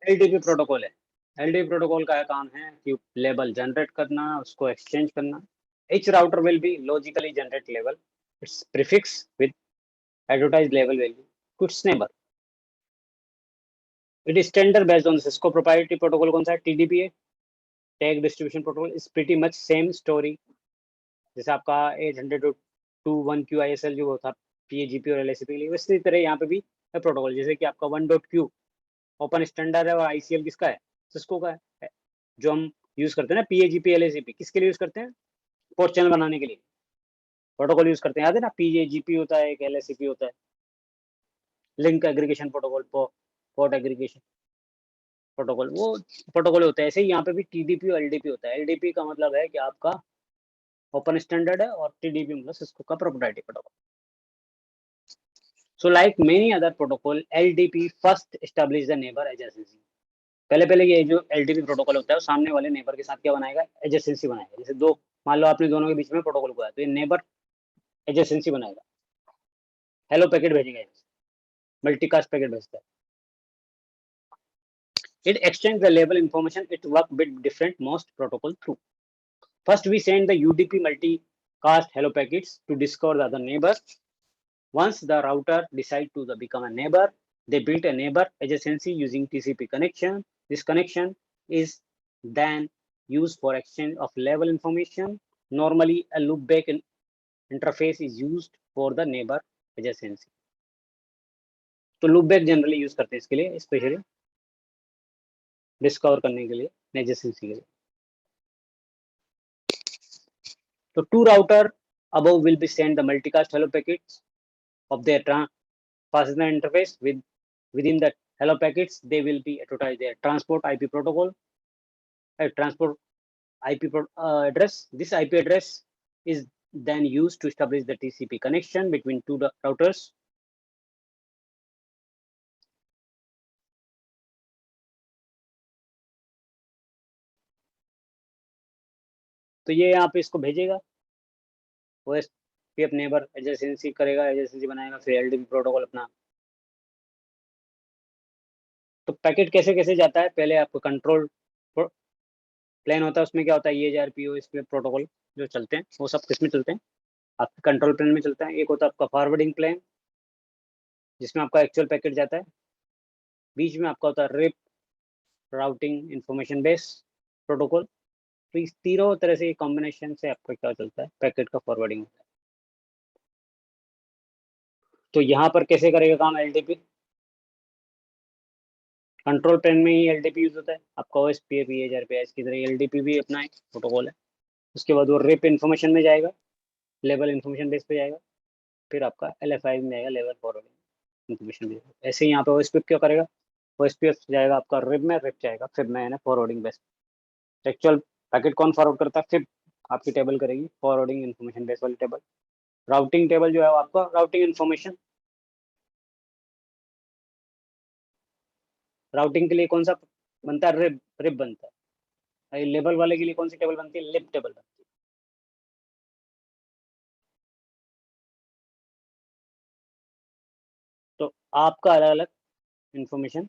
LDP protocol है। LDP protocol का काम है कि लेबल जनरेट करना, उसको एक्सचेंज करना। each router will be logically generate label, its prefix with advertised label value to its neighbor. It is standard based on Cisco proprietary protocol कौन सा है, TDP है, tag distribution protocol is pretty much same story। जैसे आपका 802.1q ISL जो था PAGP और LACP के लिए, उसी तरह यहाँ पे भी है प्रोटोकॉल। जैसे कि आपका 1.q ओपन स्टैंडर्ड है और ICL किसका है, सिस्को का है। जो हम यूज करते हैं ना PAGP LACP, किसके लिए यूज करते हैं, पोर्ट चैनल बनाने के लिए प्रोटोकॉल यूज करते हैं। याद है ना, PAGP होता है, एक LACP होता है, link aggregation protocol, port aggregation protocol, वो प्रोटोकॉल होता है। ऐसे ही यहाँ पे भी TDP और LDP होता है। LDP का मतलब है कि आपका ओपन स्टैंडर्ड है, और TDP मतलब सिस्को का proprietary protocol. So like many other protocol, LDP first establish the neighbor adjacency। पहले ये जो LDP प्रोटोकॉल होता है वो सामने वाले नेबर के साथ क्या बनाएगा, एडजेसेंसी बनाएगा। जैसे दो, मान लो आपने दोनों के बीच में प्रोटोकॉल को है, तो ये नेबर एडजेसेंसी बनाएगा, हेलो पैकेट भेजेगा, मल्टीकास्ट पैकेट भेजता है। It exchange the label information, it work bit different most protocol through। First we send the UDP multicast hello packets to discover the other neighbor। Once the router decide to become a neighbor, they build a neighbor adjacency using TCP connection। This connection is then used for exchange of label information। Normally a loopback interface is used for the neighbor adjacency। तो loopback generally use करते हैं इसके लिए, specially discover करने के लिए, adjacency के लिए। तो two router above will be send the multicast hello packets of their passing interface within the hello packets they will be advertise their transport IP protocol, transport IP address। This IP address is then used to establish the TCP connection between two routers। तो ये यहाँ पे इसको भेजेगा, OSPF neighbour adjacency करेगा, adjacency बनाएगा, फिर LDP protocol अपना। तो पैकेट कैसे कैसे जाता है, पहले आपको कंट्रोल प्लेन होता है, उसमें क्या होता है, ये RPO इसके प्रोटोकॉल जो चलते हैं वो सब किस में चलते हैं, आपके कंट्रोल प्लेन में चलते हैं। एक होता है आपका फॉरवर्डिंग प्लेन, जिसमें आपका एक्चुअल पैकेट जाता है। बीच में आपका होता है RIP routing information base protocol. तो इस तीनों तरह से कॉम्बिनेशन से आपका क्या चलता है, पैकेट का फॉरवर्डिंग होता है। तो यहाँ पर कैसे करेगा काम LDP, कंट्रोल प्लेन में ही LDP यूज होता है। आपका OSPF EHRPS की तरह LDP भी अपना एक प्रोटोकॉल है। उसके बाद वो रिप इन्फॉर्मेशन में जाएगा, लेवल इन्फॉर्मेशन बेस पे जाएगा, फिर आपका LFI में जाएगा, लेवल फॉरवर्डिंग इन्फॉर्मेशन बेस। ऐसे ही यहाँ पे OSPF क्या करेगा, OSPF जाएगा आपका रिप में, रिप जाएगा फिर में फॉरवर्डिंग बेस। एक्चुअल पैकेट कौन फॉरवर्ड करता है, फिर आपकी टेबल करेगी फॉरवर्डिंग इन्फॉर्मेशन बेस वाली टेबल। राउटिंग टेबल जो है आपका राउटिंग इन्फॉर्मेशन, राउटिंग के लिए कौन सा बनता है, रिप, रिप बनता है। लेबल वाले के लिए कौन सी टेबल बनती है, लिप टेबल बनती है। तो आपका अलग अलग इंफॉर्मेशन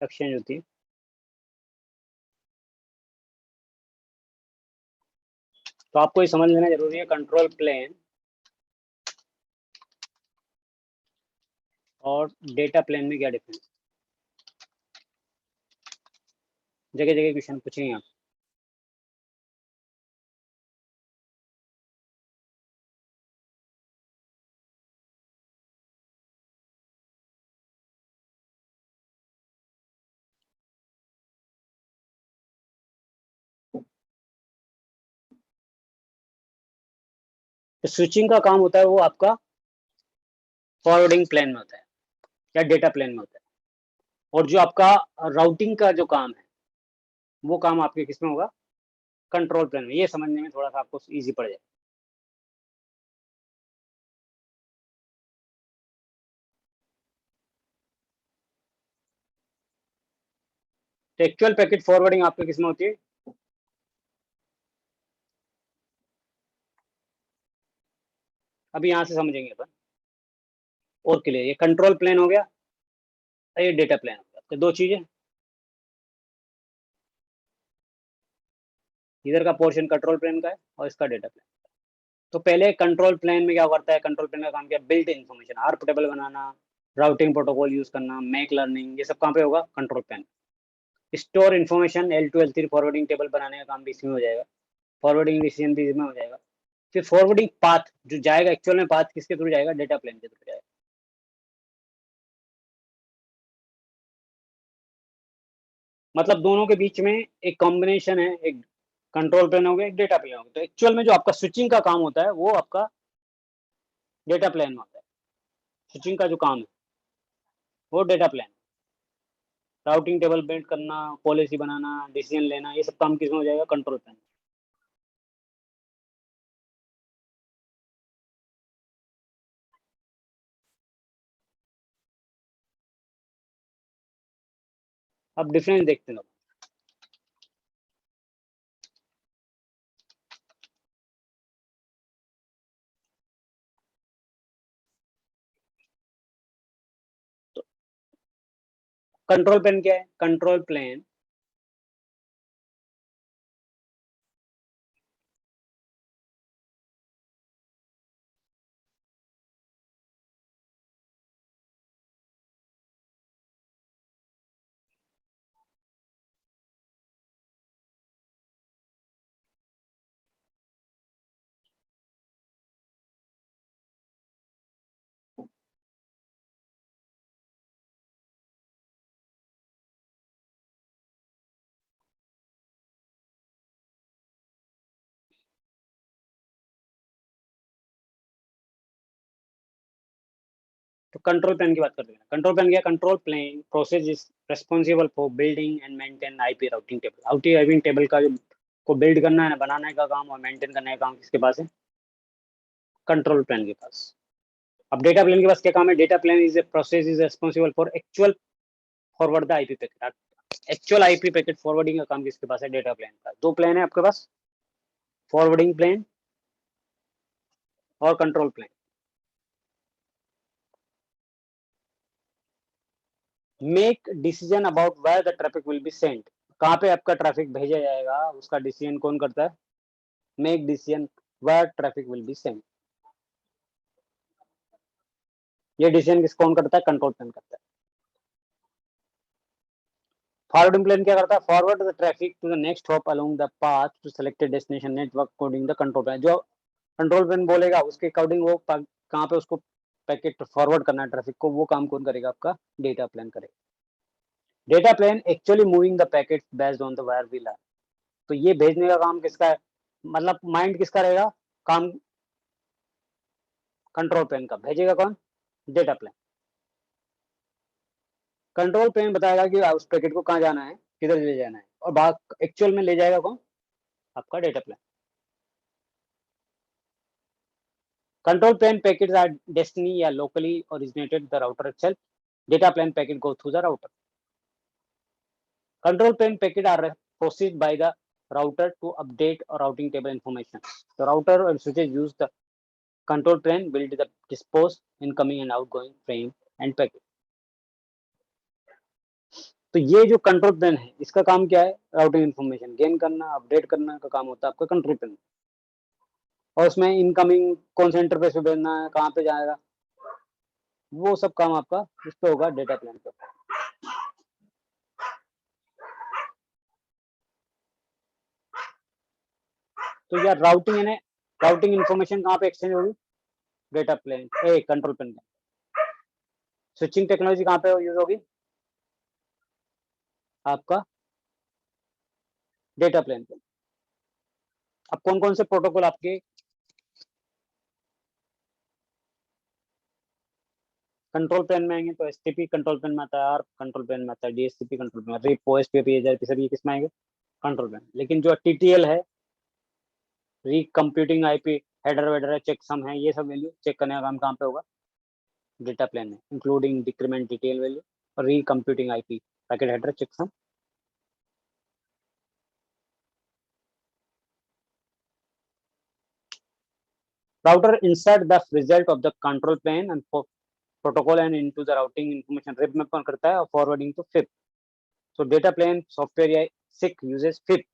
एक्सचेंज होती है। तो आपको ये समझ लेना जरूरी है कंट्रोल प्लेन और डेटा प्लेन में क्या डिफरेंस। जगह जगह क्वेश्चन पूछेंगे आप। तो स्विचिंग का काम होता है वो आपका फॉरवर्डिंग प्लेन में होता है या डेटा प्लेन में होता है, और जो आपका राउटिंग का जो काम है वो काम आपके किस में होगा, कंट्रोल प्लेन में। ये समझने में थोड़ा सा आपको इजी पड़ जाए। तो एक्चुअल पैकेट फॉरवर्डिंग आपके किस में होती है, अभी यहाँ से समझेंगे अपन और क्लियर। ये कंट्रोल प्लेन हो गया, ये डेटा प्लेन हो गया, तो दो चीजें। इधर का पोर्शन कंट्रोल प्लेन का है और इसका डेटा प्लेन। तो पहले कंट्रोल प्लेन में क्या करता है, कंट्रोल प्लेन का काम क्या, बिल्ट इन्फॉर्मेशन, आर्प टेबल बनाना, राउटिंग प्रोटोकॉल यूज करना, मैक लर्निंग, ये सब कहाँ पे होगा, control plane. Store information, L2 L3 forwarding table बनाने का काम भी इसमें हो जाएगा, फॉरवर्डिंग डिसीजन भी इसमें हो जाएगा। फिर फॉरवर्डिंग पाथ जो जाएगा, एक्चुअल में पाथ किसके थ्रू जाएगा, डेटा प्लेन के थ्रू जाएगा। मतलब दोनों के बीच में एक कॉम्बिनेशन है, एक कंट्रोल प्लेन हो गया, एक डेटा प्लेन हो गया। तो एक्चुअल में जो आपका स्विचिंग का काम होता है वो आपका डेटा प्लेन में होता है। स्विचिंग का जो काम है वो data plane, routing table build करना, पॉलिसी बनाना, डिसीजन लेना, ये सब काम किसमें हो जाएगा, कंट्रोल प्लेन। अब डिफरेंस देखते हैं। तो कंट्रोल प्लेन क्या है, कंट्रोल प्लेन तो कंट्रोल प्लेन की बात करते हैं। कंट्रोल प्लेन क्या, control plane process is responsible for building and maintain IP routing table. IP routing table का जो को बिल्ड करना है, बनाने का काम और मेंटेन करने का काम किसके पास है, कंट्रोल प्लेन के पास। अब डेटा प्लेन के पास क्या काम है, data plane is a process is responsible for actual forward the IP packet. Actual IP packet forwarding का काम किसके पास है, डेटा प्लेन का। दो प्लेन है आपके पास, फॉरवर्डिंग प्लेन और control plane. Make decision about where the traffic will be sent, कहाँ पे आपका ट्रैफिक भेजा जाएगा उसका डिसीजन कौन करता है, make decision where traffic will be sent. ये डिसीजन किस कौन करता है, कंट्रोल प्लेन करता है। फॉरवर्डिंग प्लेन क्या करता है, forward the traffic to the next hop along the path to selected destination network according the control plane. जो कंट्रोल प्लेन बोलेगा उसके अकॉर्डिंग वो कहाँ पे उसको पैकेट फॉरवर्ड करना है ट्रैफिक को, वो काम कौन करेगा, आपका डेटा प्लेन करेगा। Data plane actually moving the packet based on the wire wheel. तो ये भेजने का काम किसका है, मतलब माइंड किसका रहेगा, काम कंट्रोल प्लेन का, भेजेगा कौन, डेटा प्लेन। कंट्रोल प्लेन बताएगा कि उस पैकेट को कहाँ जाना है, किधर ले जाना है, और बात एक्चुअल में ले जाएगा कौन, आपका data plane. Control plane packets are destined या locally originated the router itself. Data plane packet go through the router. Control plane packet are processed by the router to update or routing table information. The router and switches use the control plane build the dispose incoming and outgoing frame and packet. तो ये जो control plane है इसका काम क्या है, routing information gain करना, update करना का काम होता है आपका कंट्रोल प्लेन। और उसमें इनकमिंग कौन से इंटरफेस पे भेजना है, कहाँ पे जाएगा, वो सब काम आपका इस पे होगा, डेटा प्लेन पे। तो यार राउटिंग यानी राउटिंग इन्फॉर्मेशन कहाँ पे एक्सचेंज होगी, डेटा प्लेन ए कंट्रोल प्लेन में। स्विचिंग टेक्नोलॉजी कहाँ पे यूज होगी, आपका डेटा प्लेन पे। अब कौन कौन से प्रोटोकॉल आपके कंट्रोल प्लेन में आएंगे, तो एसटीपी कंट्रोल प्लेन में आता है, आर्प कंट्रोल प्लेन में आता है, डीएससीपी कंट्रोल प्लेन में, रिप ओएसपी एपीआई सर ये किसमें आएंगे, कंट्रोल प्लेन। लेकिन जो टीटीएल है, री कंप्यूटिंग आईपी हेडर वेडर है, चेक सम है, ये सब वैल्यू चेक करने का काम कहाँ पे होगा, डेटा प्लेन में, इंक्लूडिंग डिक्रीमेंट डिटेल वैल्यू और recomputing IP packet header checksum. router insert the result of the control plane and protocol and into the routing information rib में कौन करता है, और forwarding to FIP. So data plane software या SIC uses FIP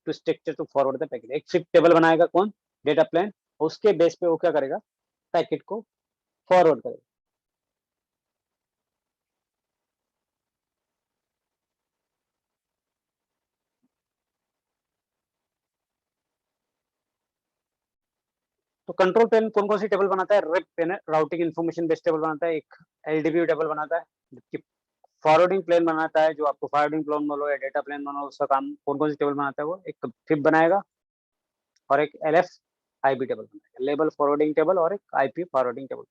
to structure to forward the packet. एक shift table बनाएगा कौन, data plane, उसके बेस पे वो क्या करेगा, पैकेट को फॉरवर्ड करेगा। तो कंट्रोल प्लेन कौन कौन सी टेबल बनाता है, राउटिंग इन्फॉर्मेशन बेस्ड टेबल बनाता है, एक एलडीबी टेबल बनाता है, जबकि फॉरवर्डिंग प्लेन बनाता है, जो आपको फॉरवर्डिंग प्लेन बोलो या डेटा प्लेन बोलो, उसका काम कौन कौन सी टेबल बनाता है, वो एक फिब बनाएगा और एक एलएफ आईपी टेबल बनाएगा, लेबल फॉरवर्डिंग टेबल और एक आईपी फॉरवर्डिंग टेबल।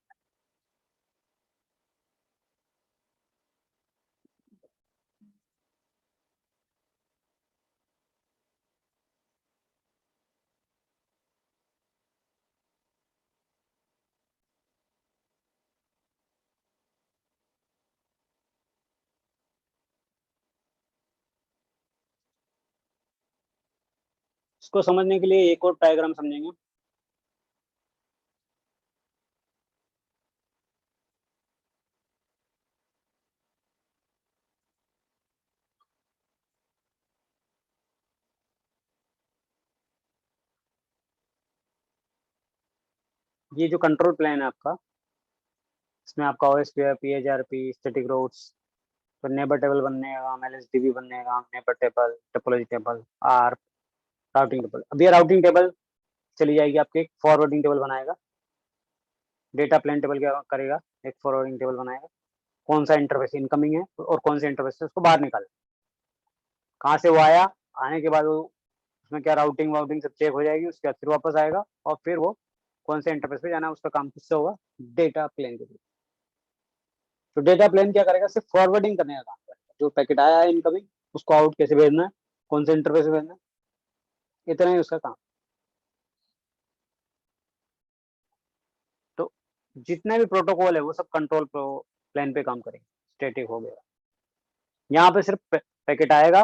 इसको समझने के लिए एक और डायग्राम समझेंगे। ये जो कंट्रोल प्लान है आपका, इसमें आपका ओएसपी है, पीएचआरपी, स्टैटिक रूट्स, फिर नेबर टेबल बनेगा, एलएसडीबी बनेगा, neighbour table, topology table, or, routing table. अब ये राउटिंग टेबल चली जाएगी आपके, एक फॉरवर्डिंग टेबल बनाएगा, डेटा प्लेन टेबल क्या करेगा, एक फॉरवर्डिंग टेबल बनाएगा, कौन सा इंटरफेस इनकमिंग है और कौन से इंटरफेस से उसको बाहर निकाले, कहाँ से वो आया, आने के बाद वो उसमें क्या राउटिंग वाउटिंग सब चेक हो जाएगी, उसके बाद फिर वापस आएगा और फिर वो कौन से इंटरफेस पे जाना है, उसका काम किससे होगा, डेटा प्लेन के थ्रू। तो डेटा प्लेन क्या करेगा, सिर्फ फॉरवर्डिंग करने का काम करेगा, जो पैकेट आया है इनकमिंग उसको आउट कैसे भेजना है, कौन से इंटरफेस पे भेजना है, इतना ही उसका काम। तो जितने भी प्रोटोकॉल है वो सब कंट्रोल प्लेन पे काम करेंगे, स्टैटिक हो गया, यहाँ पे सिर्फ पैकेट आएगा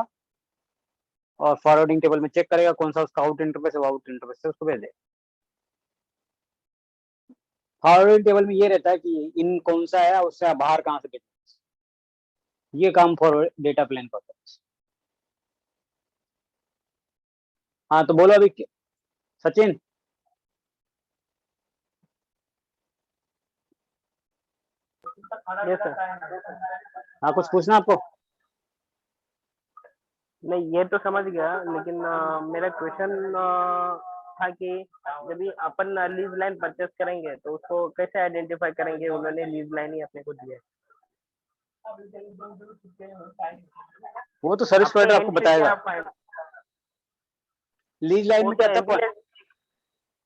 और फॉरवर्डिंग टेबल में चेक करेगा कौन सा उसका आउट इंटरफेस है, वो आउट इंटरफेस से उसको भेज देगा। फॉरवर्डिंग टेबल में ये रहता है कि इन कौन सा है, उससे बाहर कहाँ से भेजना, ये काम फॉरवर्ड डेटा प्लेन का होता है। हाँ तो बोलो अभी सचिन। Yes sir. हाँ कुछ पूछना आपको। नहीं, ये तो समझ गया, लेकिन मेरा क्वेश्चन था कि जब भी अपन लीज लाइन परचेस करेंगे तो उसको कैसे आइडेंटिफाई करेंगे, उन्होंने लीज लाइन ही अपने को दी है। वो तो सर्विस अपने प्रोवाइडर आपको एंड से बताएगा, क्या फाइल, लीज लाइन वो में तो क्या था। एमपीएस।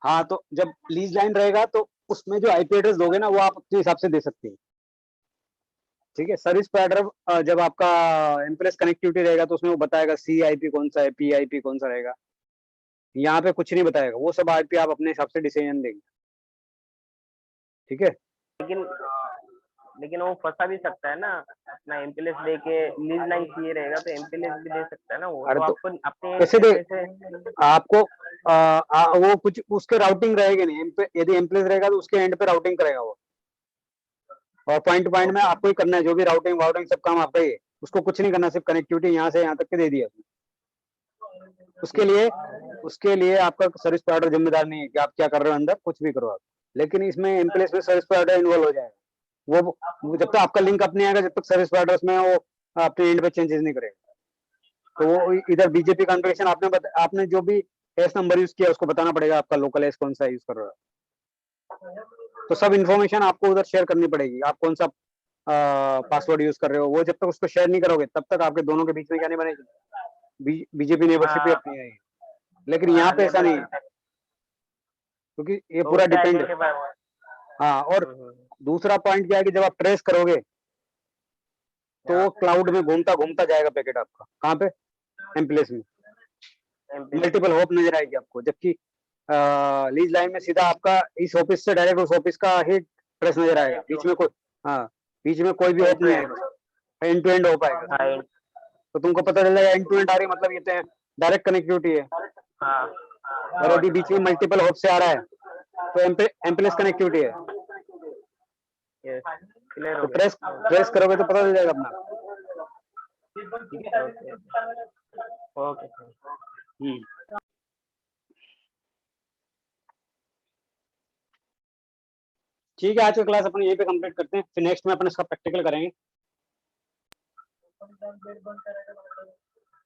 हाँ तो जब लीज लाइन रहेगा तो उसमें जो आईपी एड्रेस दोगे ना वो आप अपने हिसाब से दे सकते हैं, ठीक है। सर्विस प्रोवाइडर जब आपका एमप्रेस कनेक्टिविटी रहेगा तो उसमें वो बताएगा सी आईपी कौन सा है, पी आईपी कौन सा रहेगा, यहाँ पे कुछ नहीं बताएगा, वो सब आईपी आप अपने हिसाब से डिसीजन देंगे, ठीक है। लेकिन लेकिन वो फंसा भी सकता है ना, अपना एमपीएस दे के लीज लाइन चाहिए रहेगा तो एमपीएस भी दे सकता है ना, वो अरे तो तो आपको अपने एंड कैसे से दे, कैसे। आपको वो कुछ उसके राउटिंग रहेगी नहीं, यदि एमप्लेस रहेगा तो उसके एंड पे राउटिंग करेगा वो, और पॉइंट टू पॉइंट में ओके। आपको ही करना है, जो भी राउटिंग वाउटिंग सब काम आपका ही है, उसको कुछ नहीं करना, सिर्फ कनेक्टिविटी यहाँ से यहाँ तक के दे दिया उसके ठीक लिए। है। उसके लिए आपका सर्विस प्रोवाइडर जिम्मेदार नहीं है कि आप क्या कर रहे हो अंदर, कुछ भी करो आप, लेकिन इसमें एमप्लेस में सर्विस प्रोवाइडर इन्वॉल्व हो जाएगा, वो जब तक आपका लिंक अपने आएगा, जब तक सर्विस प्रोवाइडर उसमें वो अपने एंड पे चेंजेस नहीं करेगा। तो वो इधर बीजेपी कॉन्फ़िगरेशन आपने जो भी एस नंबर यूज किया उसको बताना पड़ेगा, आपका लोकल एस कौन सा यूज कर रहा है, तो सब इन्फॉर्मेशन आपको उधर शेयर करनी पड़ेगी, आप कौन सा पासवर्ड यूज कर रहे हो, वो जब तक उसको शेयर नहीं करोगे तब तक आपके दोनों के बीच में क्या नहीं बनेगी, बीजेपी नेबरशिप ही हाँ अपनी आएगी। लेकिन यहाँ हाँ, पे ऐसा नेबर नहीं है, शिप क्योंकि ये तो पूरा उससे डिपेंड है। आइडेंटिफाई हुआ। हाँ, और दूसरा पॉइंट क्या है कि जब आप ट्रेस करोगे तो वो क्लाउड में घूमता घूमता जाएगा पैकेट आपका, कहाँ पे, एमप्लेस में, एमपीएस। मल्टीपल होप नजर आएगी आपको, जबकि लीज लाइन में सीधा आपका इस ऑफिस से डायरेक्ट उस ऑफिस का ही ट्रेस नजर आएगा, बीच में कोई, हाँ, बीच में कोई भी एंड होप टू नहीं एंड। आएगा, एंड टू एंड हो पाएगा। हाँ तो तुमको पता चल जाएगा एंड टू एंड आ रही है, मतलब ये तो डायरेक्ट कनेक्टिविटी है। हाँ। और गॉट यदि इट। बीच में मल्टीपल होप से आ रहा है तो एमप्लेस कनेक्टिविटी है। यस, क्लियर तो हो ट्रेस गया। ट्रेस करोगे तो पता चल जाएगा अपना। Okay okay. ठीक है, आज की क्लास अपन यहीं पे कंप्लीट करते हैं, फिर नेक्स्ट में अपन इसका प्रैक्टिकल करेंगे।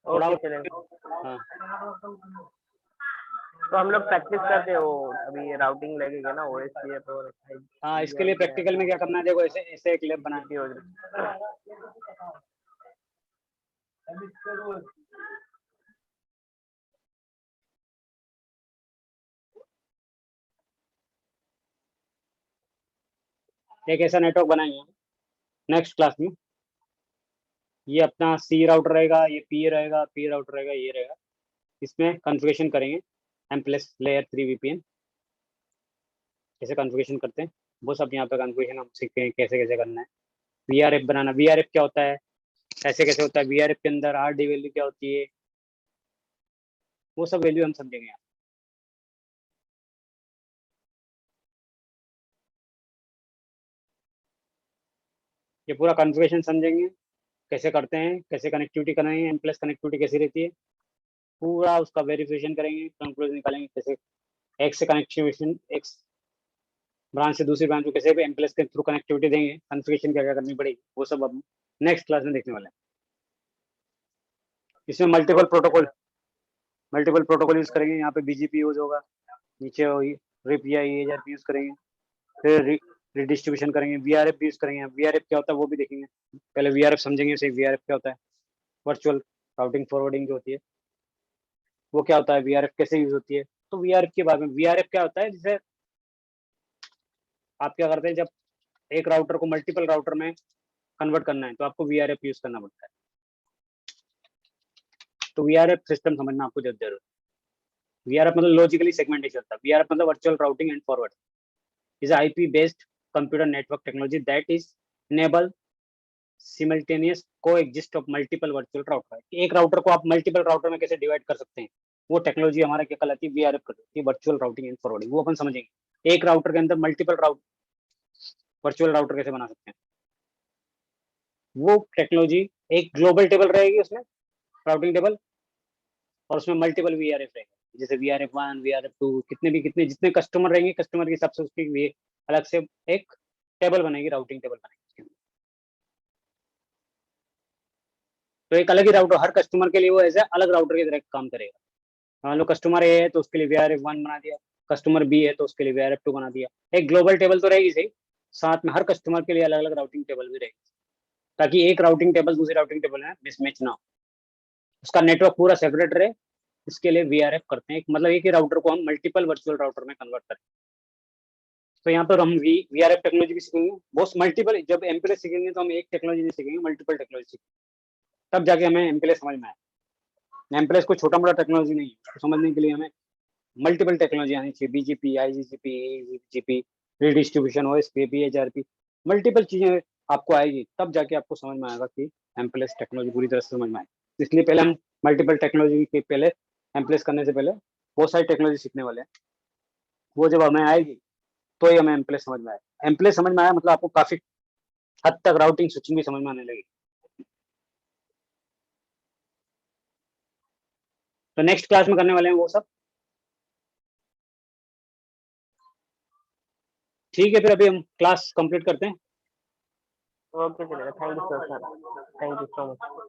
थोड़ा ओके चलेगा। हाँ तो हम लोग प्रैक्टिस करते हो, अभी राउटिंग लगेगा ना ओएसपीएफ और हाँ, इसके लिए प्रैक्टिकल में क्या करना है, देखो ऐसे ऐसे एक लैब बना हो जाए। एक ऐसा नेटवर्क बनाएंगे नेक्स्ट क्लास में। ये अपना सी राउटर रहेगा, ये पी रहेगा, पी राउटर रहेगा, ये रहेगा। इसमें कॉन्फ़िगरेशन करेंगे एम प्लस लेयर 3 वीपीएन कैसे कॉन्फ़िगरेशन करते हैं, वो सब यहाँ पे कॉन्फ़िगरेशन हम सीखते हैं कैसे कैसे करना है। वीआरएफ बनाना, वीआरएफ क्या होता है, कैसे कैसे होता है, वीआरएफ के अंदर आरडी वैल्यू क्या होती है, वो सब वैल्यू हम समझेंगे यहाँ। ये पूरा कॉन्फ़िगरेशन समझेंगे कैसे करते हैं, कैसे कनेक्टिविटी कराएंगे, एम प्लस कनेक्टिविटी कैसी रहती है, पूरा उसका वेरिफिकेशन करेंगे, कंक्लूजन निकालेंगे कैसे एक से कनेक्टिविटी, एक ब्रांच से दूसरी ब्रांच को कैसे एम प्लस के थ्रू कनेक्टिविटी देंगे, कॉन्फ़िगरेशन क्या क्या करनी पड़ेगी, वो सब अब नेक्स्ट क्लास में देखने वाले हैं। इसमें मल्टीपल प्रोटोकॉल यूज करेंगे, यहाँ पे बीजीपी यूज होगा, नीचे रिप या ईएआरपी यूज करेंगे, फिर रिडिस्ट्रीब्यूशन करेंगे, वीआरएफ भी यूज करेंगे। वीआरएफ क्या होता है वो भी देखेंगे, पहले वीआरएफ समझेंगे, उसे वीआरएफ क्या होता है, वर्चुअल राउटिंग फॉरवर्डिंग जो होती है वो क्या होता है, वीआरएफ कैसे यूज होती है। तो वीआरएफ के बारे में, वीआरएफ क्या होता है, जैसे आप क्या करते हैं, जब एक राउटर को मल्टीपल राउटर में कन्वर्ट करना है तो आपको वीआरएफ यूज करना पड़ता है। तो वीआरएफ सिस्टम समझना आपको जरूरत है। वीआरएफ मतलब लॉजिकली सेगमेंटेशन होता है, वीआरएफ मतलब virtual routing and forward is IP based computer network technology that is enable simultaneous coexist of multiple virtual router. एक राउटर को आप मल्टीपल राउटर में कैसे डिवाइड कर सकते हैं, वो टेक्नोलॉजी हमारा क्या कहलाती है, वीआरएफ कहलाती है, वर्चुअल राउटिंग एंड फॉरवर्डिंग। वो अपन समझेंगे एक राउटर के अंदर मल्टीपल वर्चुअल राउटर कैसे बना सकते हैं। वो टेक्नोलॉजी एक ग्लोबल टेबल रहेगी उसमें, राउटिंग टेबल, और उसमें मल्टीपल वीआरएफ रहेगा, जैसे वीआरएफ 1 वीआरएफ 2, कितने जितने कस्टमर रहेंगे, कस्टमर के हिसाब से उसकी अलग से एक टेबल बनेगी, राउटिंग टेबल बनेगी। तो एक अलग ही राउटर हर कस्टमर के लिए, वो ऐसे अलग राउटर की तरह काम करेगा। मान लो कस्टमर ए है तो उसके लिए वीआरएफ 1 बना दिया, कस्टमर बी है तो उसके लिए वीआरएफ 2 बना दिया। एक ग्लोबल टेबल तो रहेगी सही, साथ में हर कस्टमर के लिए अलग अलग राउटिंग टेबल भी रहेगी, ताकि एक राउटिंग टेबल दूसरी राउटिंग टेबल में मिसमैच ना हो, उसका नेटवर्क पूरा सेपरेट रहे। इसके लिए वीआरएफ करते हैं, मतलब एक ही राउटर को हम मल्टीपल वर्चुअल राउटर में कन्वर्ट करें। तो यहाँ पर हम वीआरएफ टेक्नोलॉजी भी सीखेंगे, बहुत मल्टीपल। जब एमपीएलएस सीखेंगे तो हम एक टेक्नोलॉजी नहीं सीखेंगे, मल्टीपल टेक्नोलॉजी सीखेंगे, तब जाके हमें एमपीएलएस समझ में आए। एमपीएलएस कोई छोटा मोटा टेक्नोलॉजी नहीं है, उसको समझने के लिए हमें मल्टीपल टेक्नोलॉजी आनी चाहिए, BGP, IGP, EGP, redistribution, OSPF, बीएचआरपी, मल्टीपल चीजें आपको आएगी, तब जाके आपको समझ में आएगा कि एमपीएलएस टेक्नोलॉजी पूरी तरह से समझ में आए। इसलिए पहले हम मल्टीपल टेक्नोलॉजी के पहले एमपीएलएस करने से पहले बहुत सारी टेक्नोलॉजी सीखने वाले हैं, वो जब हमें आएगी तो ही हमें एमपीएलएस समझ में आए। एमपीएलएस समझ में आया मतलब आपको काफी हद तक राउटिंग स्विचिंग भी समझ में आने लगी। तो नेक्स्ट क्लास में करने वाले हैं वो सब। ठीक है, फिर अभी हम क्लास कंप्लीट करते हैं। ओके चलेगा, thank you sir, thank you so much.